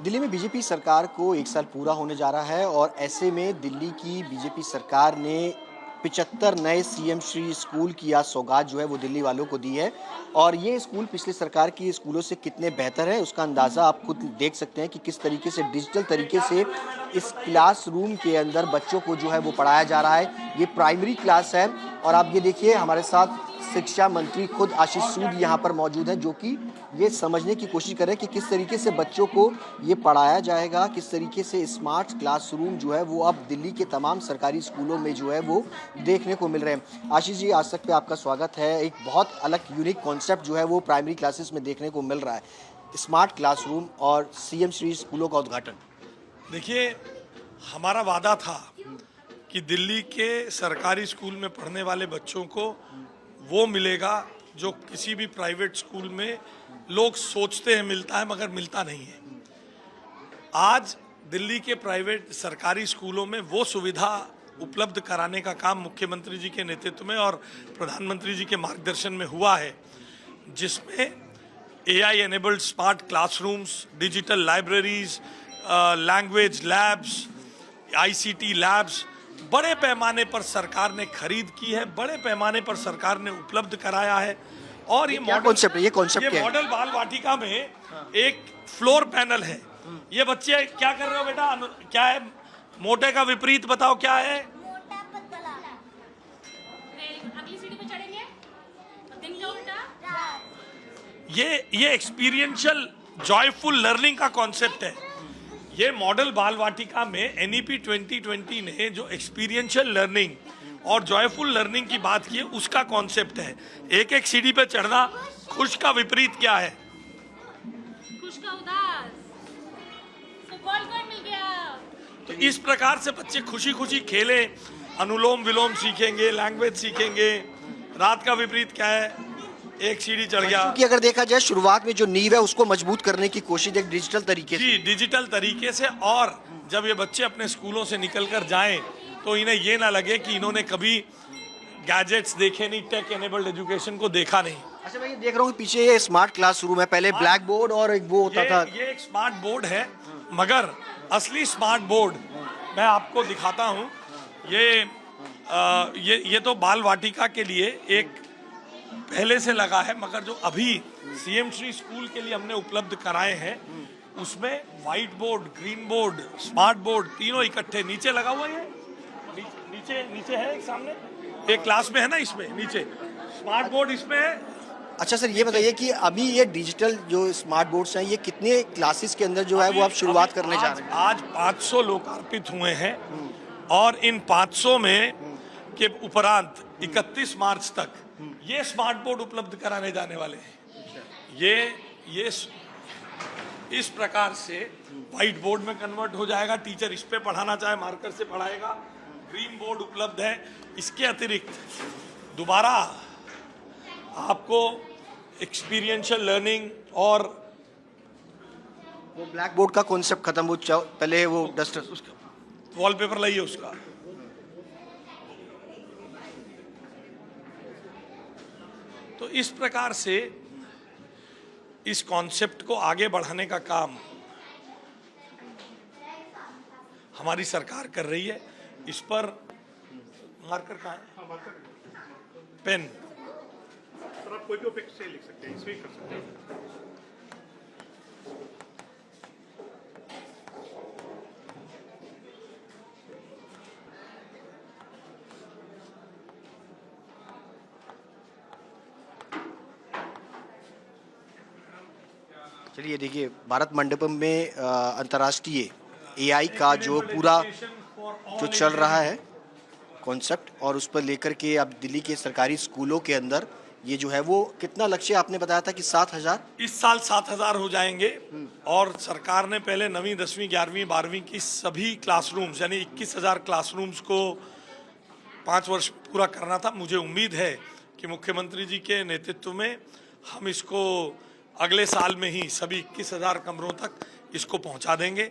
दिल्ली में बीजेपी सरकार को 1 साल पूरा होने जा रहा है और ऐसे में दिल्ली की बीजेपी सरकार ने 75 नए सीएम श्री स्कूल की आज सौगात जो है वो दिल्ली वालों को दी है। और ये स्कूल पिछले सरकार की स्कूलों से कितने बेहतर है उसका अंदाज़ा आप खुद देख सकते हैं कि किस तरीके से डिजिटल तरीके से इस क्लासरूम के अंदर बच्चों को जो है वो पढ़ाया जा रहा है। ये प्राइमरी क्लास है और आप ये देखिए हमारे साथ शिक्षा मंत्री खुद आशीष सूद यहाँ पर मौजूद हैं, जो कि ये समझने की कोशिश कर रहे हैं कि किस तरीके से बच्चों को ये पढ़ाया जाएगा, किस तरीके से स्मार्ट क्लासरूम जो है वो अब दिल्ली के तमाम सरकारी स्कूलों में जो है वो देखने को मिल रहे हैं। आशीष जी, आज तक पे आपका स्वागत है। एक बहुत अलग यूनिक कॉन्सेप्ट जो है वो प्राइमरी क्लासेस में देखने को मिल रहा है, स्मार्ट क्लासरूम और सीएम श्री स्कूलों का उद्घाटन। देखिए, हमारा वादा था कि दिल्ली के सरकारी स्कूल में पढ़ने वाले बच्चों को वो मिलेगा जो किसी भी प्राइवेट स्कूल में लोग सोचते हैं मिलता है मगर मिलता नहीं है। आज दिल्ली के प्राइवेट सरकारी स्कूलों में वो सुविधा उपलब्ध कराने का काम मुख्यमंत्री जी के नेतृत्व में और प्रधानमंत्री जी के मार्गदर्शन में हुआ है, जिसमें AI enabled smart classrooms, digital libraries, language labs, ICT labs बड़े पैमाने पर सरकार ने खरीद की है, बड़े पैमाने पर सरकार ने उपलब्ध कराया है। और ये मॉडल बाल वाटिका में एक फ्लोर पैनल है। ये बच्चे क्या कर रहे हो बेटा? क्या है? मोटे का विपरीत बताओ क्या है? अगली सीढ़ी पे चढ़ेंगे, दिन का उल्टा। ये एक्सपीरियंशियल जॉयफुल लर्निंग का कॉन्सेप्ट है। ये मॉडल बाल वाटिका में NEP 2020 ने जो एक्सपीरियंशियल लर्निंग और जॉयफुल लर्निंग की बात की है, उसका कॉन्सेप्ट है। एक एक सीढ़ी पे चढ़ना। खुश का विपरीत क्या है? खुश का उदास। फुटबॉल कोड मिल गया। तो इस प्रकार से बच्चे खुशी खुशी खेलें, अनुलोम विलोम सीखेंगे, लैंग्वेज सीखेंगे। रात का विपरीत क्या है? एक सीढ़ी चढ़ गया। क्योंकि अगर देखा जाए शुरुआत में जो नींव है उसको मजबूत करने की कोशिश एक डिजिटल तरीके से। जी, डिजिटल तरीके से। और जब ये बच्चे अपने स्कूलों से निकल कर जाएं तो इन्हें ये ना लगे कि इन्होंने कभी गैजेट्स देखे नहीं, टेक एनेबल्ड एजुकेशन को देखा नहीं। अच्छा, मैं ये देख रहा हूँ पीछे ये स्मार्ट क्लासरूम है, पहले ब्लैक बोर्ड और एक वो होता था। ये एक स्मार्ट बोर्ड है, मगर असली स्मार्ट बोर्ड मैं आपको दिखाता हूँ। ये तो बाल वाटिका के लिए एक पहले से लगा है, मगर जो अभी सीएम श्री स्कूल के लिए हमने उपलब्ध कराए हैं उसमें white board, green board, smart board तीनों इकट्ठे नीचे लगा हुआ है। नीचे है एक सामने, एक क्लास में है ना, इसमें नीचे स्मार्ट बोर्ड इसमें है। अच्छा सर, ये बताइए कि अभी ये डिजिटल जो स्मार्ट बोर्ड्स हैं ये कितने क्लासेस के अंदर जो है वो आप शुरुआत करने जा रहे हैं? आज 500 लोकार्पित हुए हैं और इन 500 में के उपरांत 31 मार्च तक ये स्मार्ट बोर्ड उपलब्ध कराने जाने वाले हैं। ये इस प्रकार से व्हाइट बोर्ड में कन्वर्ट हो जाएगा। टीचर इस पे पढ़ाना चाहे मार्कर से पढ़ाएगा। ग्रीन बोर्ड उपलब्ध है। इसके अतिरिक्त दोबारा आपको एक्सपीरियंशियल लर्निंग और वो ब्लैक बोर्ड का कॉन्सेप्ट खत्म हो, पहले वो डस्टर उसका वॉलपेपर लाइए उसका। तो इस प्रकार से इस कॉन्सेप्ट को आगे बढ़ाने का काम हमारी सरकार कर रही है। इस पर मार्कर कहाँ है? पेन सर, आप कोई भी ऑब्जेक्ट से लिख सकते हैं, इसमें कर सकते हैं। चलिए देखिए, भारत मंडपम में अंतर्राष्ट्रीय AI का जो पूरा जो चल रहा है कॉन्सेप्ट, और उस पर लेकर के अब दिल्ली के सरकारी स्कूलों के अंदर ये जो है वो कितना लक्ष्य आपने बताया था कि 7,000 इस साल 7,000 हो जाएंगे। और सरकार ने पहले 9वीं 10वीं 11वीं 12वीं की सभी क्लासरूम्स यानी 21,000 क्लासरूम्स को 5 वर्ष पूरा करना था। मुझे उम्मीद है कि मुख्यमंत्री जी के नेतृत्व में हम इसको अगले साल में ही सभी 21,000 कमरों तक इसको पहुंचा देंगे।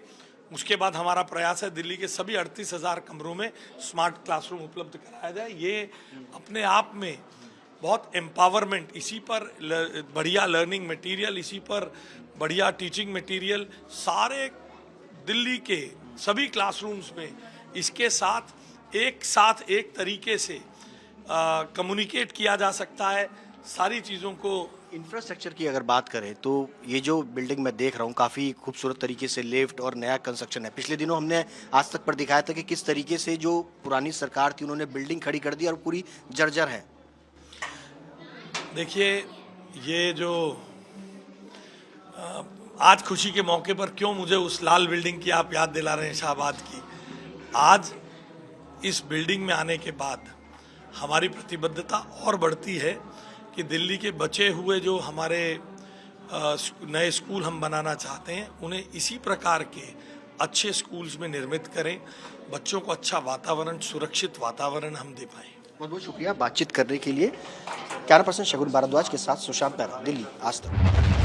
उसके बाद हमारा प्रयास है दिल्ली के सभी 38,000 कमरों में स्मार्ट क्लासरूम उपलब्ध कराया जाए। ये अपने आप में बहुत एम्पावरमेंट, इसी पर बढ़िया लर्निंग मटेरियल, इसी पर बढ़िया टीचिंग मटेरियल, सारे दिल्ली के सभी क्लासरूम्स में इसके साथ एक तरीके से कम्युनिकेट किया जा सकता है। सारी चीज़ों को इंफ्रास्ट्रक्चर की अगर बात करें तो ये जो बिल्डिंग मैं देख रहा हूँ काफ़ी खूबसूरत तरीके से लिफ्ट और नया कंस्ट्रक्शन है। पिछले दिनों हमने आज तक पर दिखाया था कि किस तरीके से जो पुरानी सरकार थी उन्होंने बिल्डिंग खड़ी कर दी और पूरी जर्जर है। देखिए, ये जो आज खुशी के मौके पर क्यों मुझे उस लाल बिल्डिंग की आप याद दिला रहे हैं, शाहबाद की। आज इस बिल्डिंग में आने के बाद हमारी प्रतिबद्धता और बढ़ती है कि दिल्ली के बचे हुए जो हमारे नए स्कूल हम बनाना चाहते हैं उन्हें इसी प्रकार के अच्छे स्कूल्स में निर्मित करें, बच्चों को अच्छा वातावरण, सुरक्षित वातावरण हम दे पाएं। बहुत बहुत शुक्रिया बातचीत करने के लिए। कैमरा पर्सन शगुन भारद्वाज के साथ सुशांत पैरा, दिल्ली, आज तक।